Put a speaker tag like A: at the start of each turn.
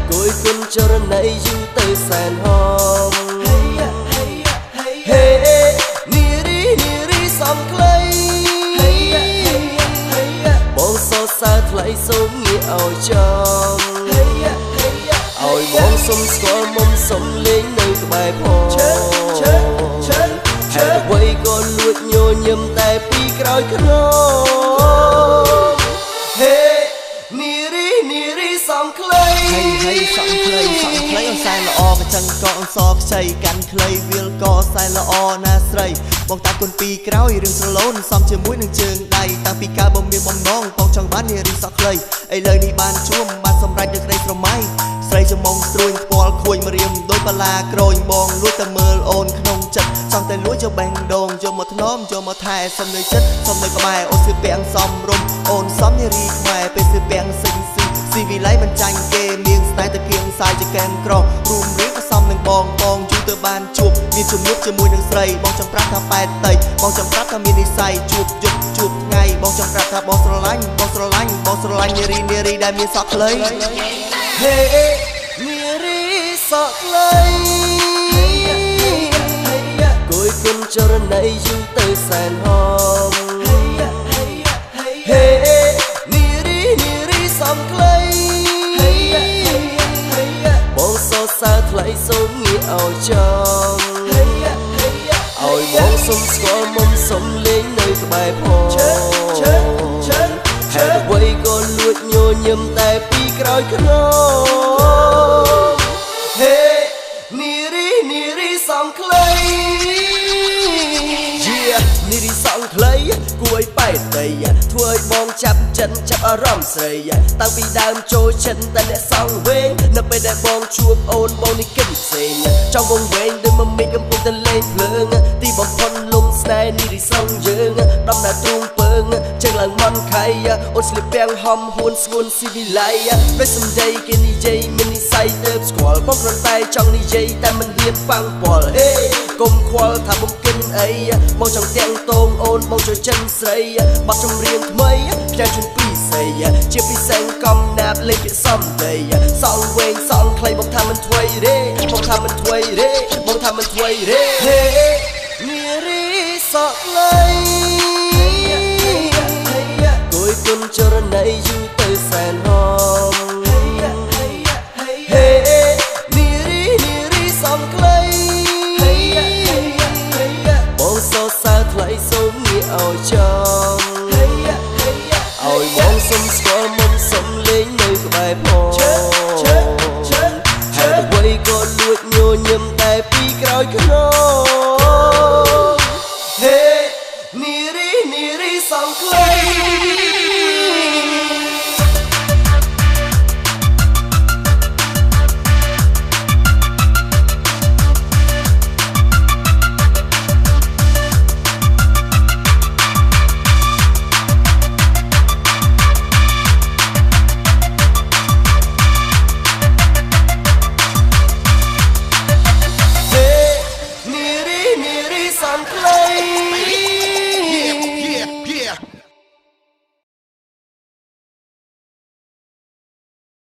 A: គួយគុណចរណីយូរទៅសែនហមនារីសំខ្លីបងសរសើរថ្លៃសូមងាកឲ្យចំឲ្យបងសុំស្គាល់មុំសុំលេងនៅក្បែរផងហេតុអ្វីក៏លួចញញឹមតែពីក្រោយខ្នងនារីសំខ្លី
B: សំខ្លីអូនសែនល្អក៏ចឹងក៏អូនសខ្ចីកាន់ខ្លីវាលក៏សែនល្អណាស្រីបងតាគុណពីក្រោយរឿងស្រឡូនសំជាមួយនឹងជើងដៃតាំងពីកាលបងមានបំណងបងចង់បាននារីសក់ខ្លីឥឡូវនេះបានជួមបានសម្រេចនឹងក្តីស្រមៃស្រីចំងស្រួយផ្ពាល់ខួយមរៀមដោយបាឡាក្រូចបងលួចតែមើលអូនក្នុងចិត្តចង់តែលួចយកបេះដូងយកមកធ្នមយកមកថែសុំនៅចិត្តសុំនៅក្បែរអូនស្ពាំងសំរុំអូនសំនារីខ្មែរពេលស្ពាំងសិញស៊ីវិល័យមិនចាញ់គេមានស្នេហ៍តែគៀងសាយជាកែនក្ររួមរៀងក៏សំនឹងបងយូរទៅបានជួបមានជំនួបជាមួយនឹងស្រីបងចង់ប្រាប់ថាប៉ែតតិចបងចង់ប្រាប់ថាមាននិស្ស័យជួបថ្ងៃបងចង់ប្រាប់ថាបងស្រឡាញ់នារីដែលមានសក់ខ្លី
A: នារីសក់ខ្លីគួយគុណចរណីយូរទៅសែនហមនារីសំខ្លីបងសរសើរថ្លៃសូមងាកឲ្យចំឲ្យបងសុំស្គាល់មុំសុំលេងនៅក្បែរផងហេតុអ្វីក៏លួចញញឹមតែពីក្រោយខ្នងនារីសំខ្លីនារីសំខ្លីគួយប៉ែតដីធ្វើឲ្យបងចាប់ចិត្តចាប់អារម្មណ៍ស្រីតាំងពីដើមចូលចិត្តតែអ្នកសងវែងនៅពេលដែលបងជួបអូនបងនេះគិតផ្សេងចង់វងវែងដូចមកមីកំពុងតែលេងភ្លើងទីបំផុតលំស្នេហ៍នារីសំយើងដំណើរទ្រូងពើងជើងឡើងមន់ខៃអូនស្លៀកពាំងហំហួនស្ងួនស៊ីវិល័យដោយសំដីគេនិយាយមាននិស្ស័យទៅស្គាល់បងគ្រាន់តែចង់និយាយតែមិនហ៊ានប៉ាំងពាល់កុំខ្វល់ថាបំកិនអីបងចង់ទាំងតងអូនបងចូលចិនស្រីបាត់ចម្រៀងថ្មីផ្ញើជូនពីស័យជាពិសេសកំណាប់លេខពាក្យសំដីសងវែងសងខ្លីបងថាមិនថ្មីទេបងថាមិនថ្មីទេនារីសក់ខ្លីគួយគុណចរណីយូរទៅសែនហមនារីសំខ្លីបងសរសើរថ្លៃសូមងាកឲ្យចំឲ្យបងសុំស្គាល់មុំសុំលេងនៅក្បែរផងហេតុអ្វីក៏លួចញញឹមតែពីក្រោយខ្នងនារីសំខ្លីសំខ្លី